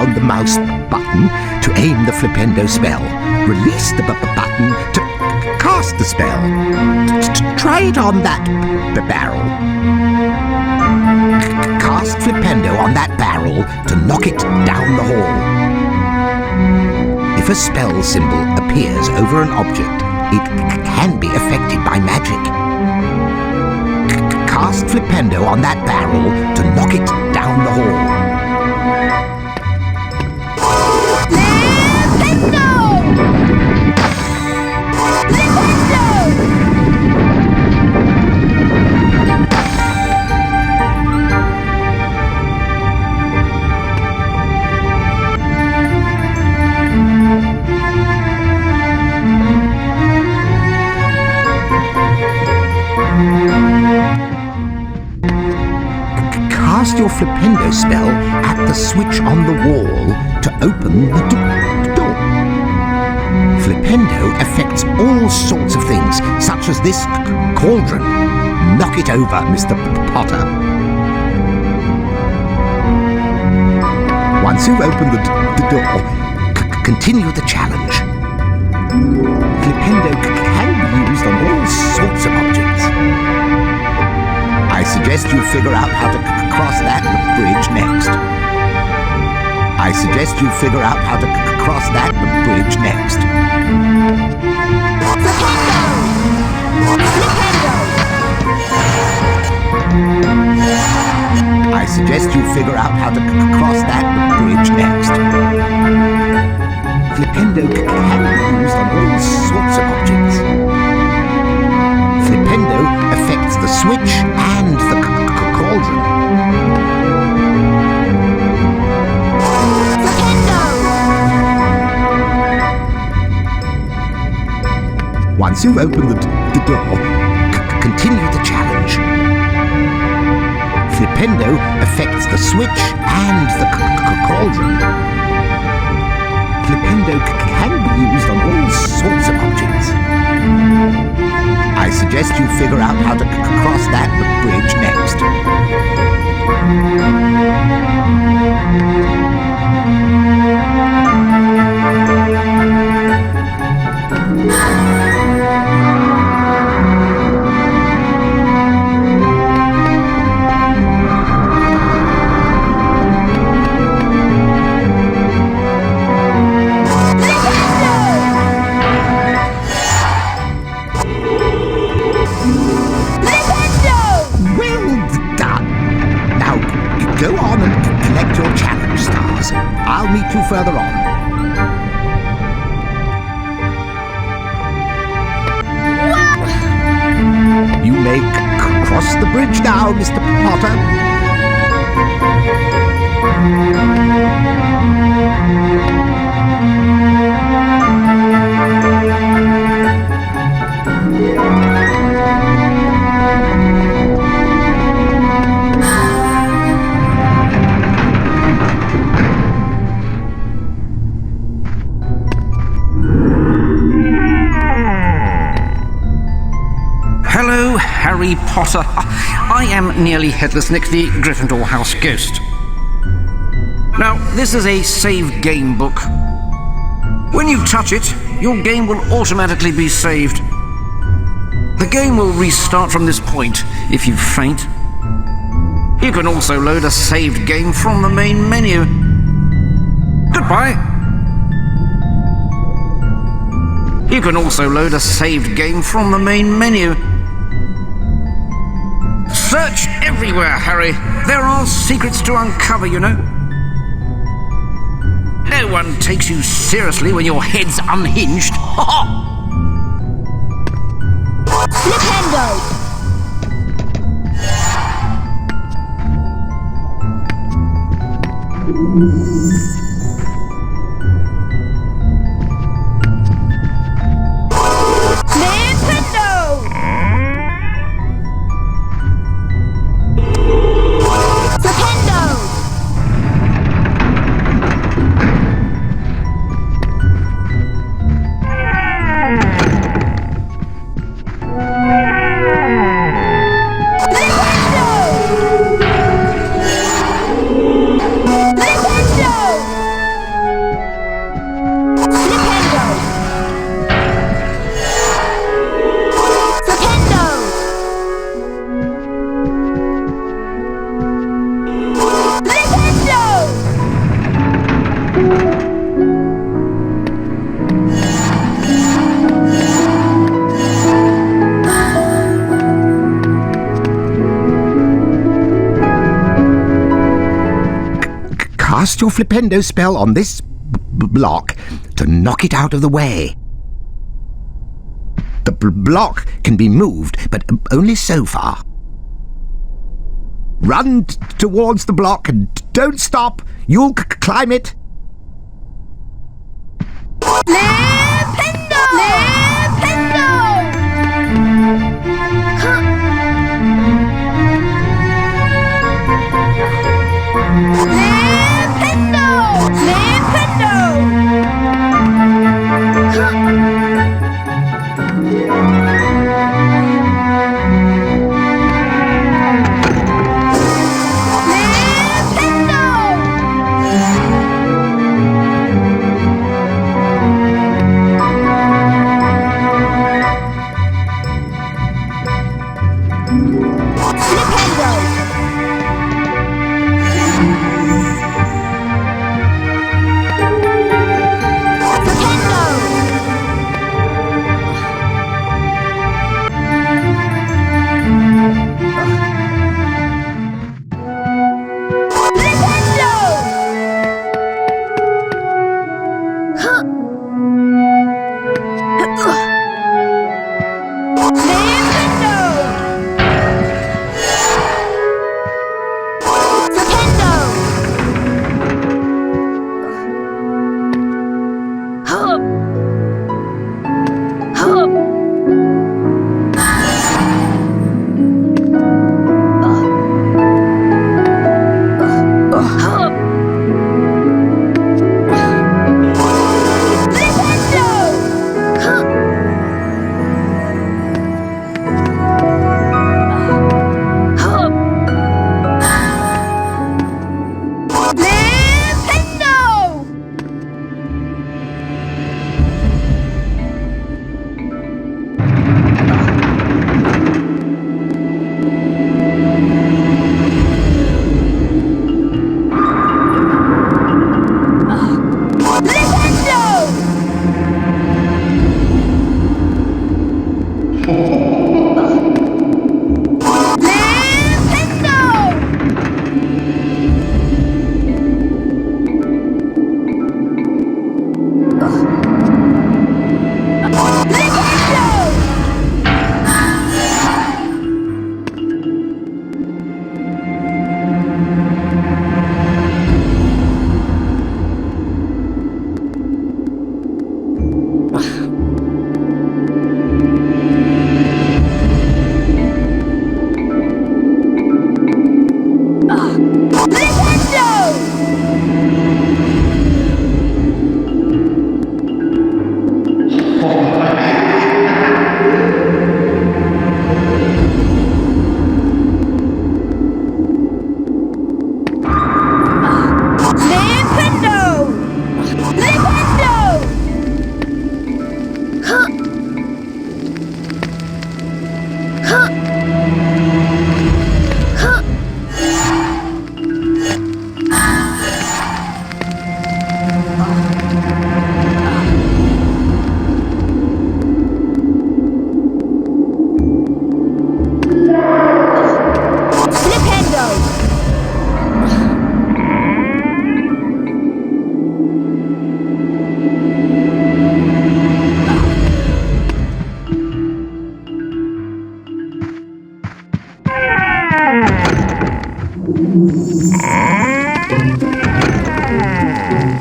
down the mouse button to aim the Flipendo spell. Release the button to cast the spell. Try it on that barrel. Cast Flipendo on that barrel to knock it down the hall. If a spell symbol appears over an object, it can be affected by magic. Cast Flipendo on that barrel to knock it down the hall. Cast your Flipendo spell at the switch on the wall to open the door. Flipendo affects all sorts of things, such as this cauldron. Knock it over, Mr. Potter. Once you've opened the door, continue the challenge. Flipendo can be used on all sorts of objects. I suggest you figure out how to cross that bridge next. I suggest you figure out how to cross that bridge next. I suggest you figure out how to cross that bridge next. Flipendo can be used on all sorts of objects. Flipendo affects the switch and the cauldron. Flipendo! Once you've opened the door, continue the challenge. Flipendo affects the switch and the cauldron. Flipendo can be used on all sorts of objects. I suggest you figure out how to cross that bridge next. Go on and collect your challenge stars. I'll meet you further on. You may cross the bridge now, Mr. Potter. Hello, Harry Potter. I am nearly Headless Nick, the Gryffindor house ghost. Now, this is a save game book. When you touch it, your game will automatically be saved. The game will restart from this point if you faint. You can also load a saved game from the main menu. Goodbye. You can also load a saved game from the main menu. Search everywhere, Harry. There are secrets to uncover, you know. No one takes you seriously when your head's unhinged. Ha ha! Flipendo! cast your Flipendo spell on this block to knock it out of the way. The block can be moved, but only so far. Run towards the block and don't stop. You'll climb it. Flipendo! Flipendo! Flipendo! Flipendo!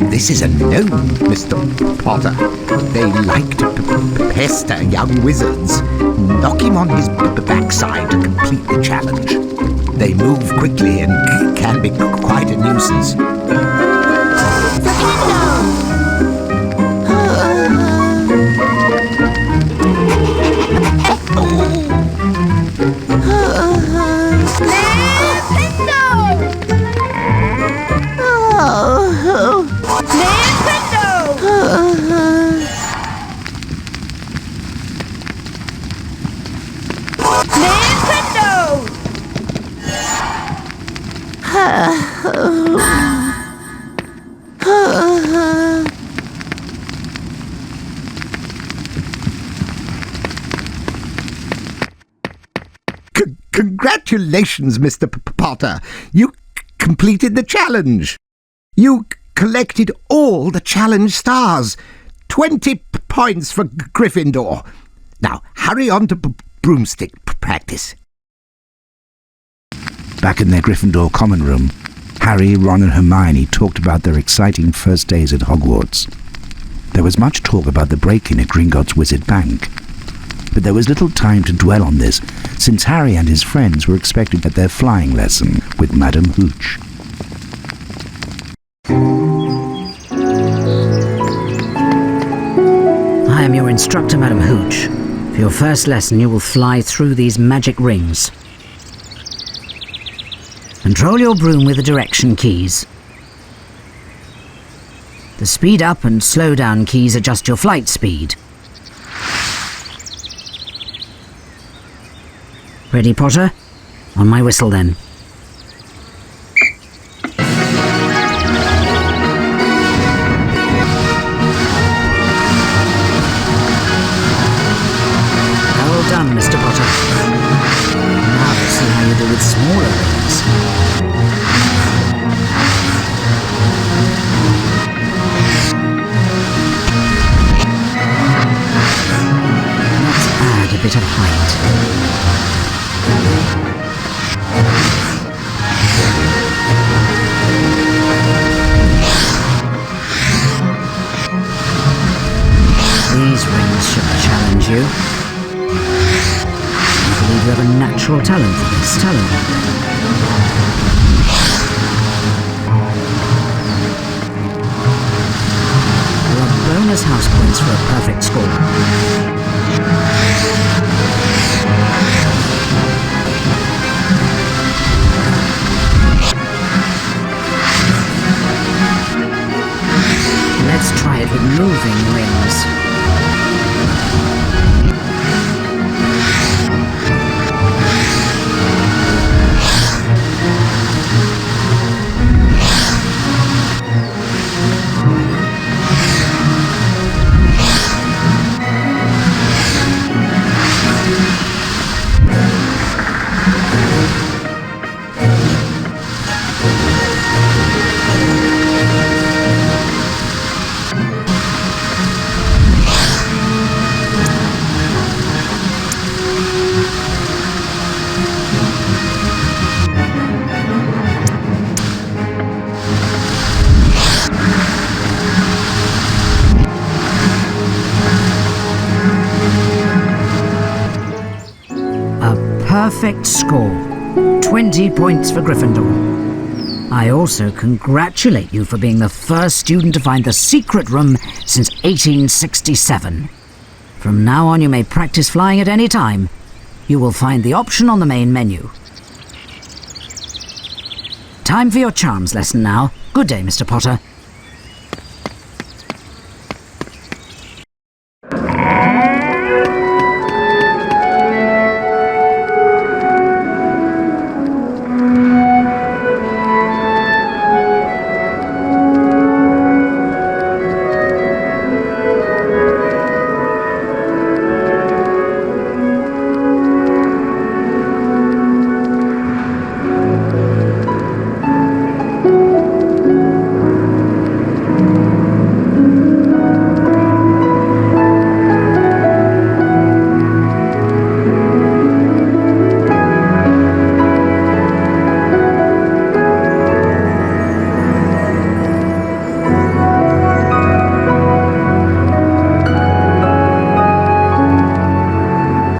This is a gnome, Mr. Potter. They like to pester young wizards. Knock him on his backside to complete the challenge. They move quickly and can be quite a nuisance. Congratulations, Mr. Potter. You completed the challenge. You collected all the challenge stars. 20 points for Gryffindor. Now, hurry on to broomstick practice. Back in their Gryffindor common room, Harry, Ron and Hermione talked about their exciting first days at Hogwarts. There was much talk about the break-in at Gringotts Wizard Bank, but there was little time to dwell on this, since Harry and his friends were expected at their flying lesson with Madame Hooch. I am your instructor, Madame Hooch. For your first lesson, you will fly through these magic rings. Control your broom with the direction keys. The speed up and slow down keys adjust your flight speed. Ready, Potter? On my whistle, then. Well done, Mr. Potter. Now let's see how you do with smaller rings. Let's add a bit of height. These rings should challenge you. I believe you have a natural talent for this. There are bonus house points for a perfect score. Let's try it with moving rings. Perfect score. 20 points for Gryffindor. I also congratulate you for being the first student to find the secret room since 1867. From now on, you may practice flying at any time. You will find the option on the main menu. Time for your charms lesson now. Good day, Mr. Potter.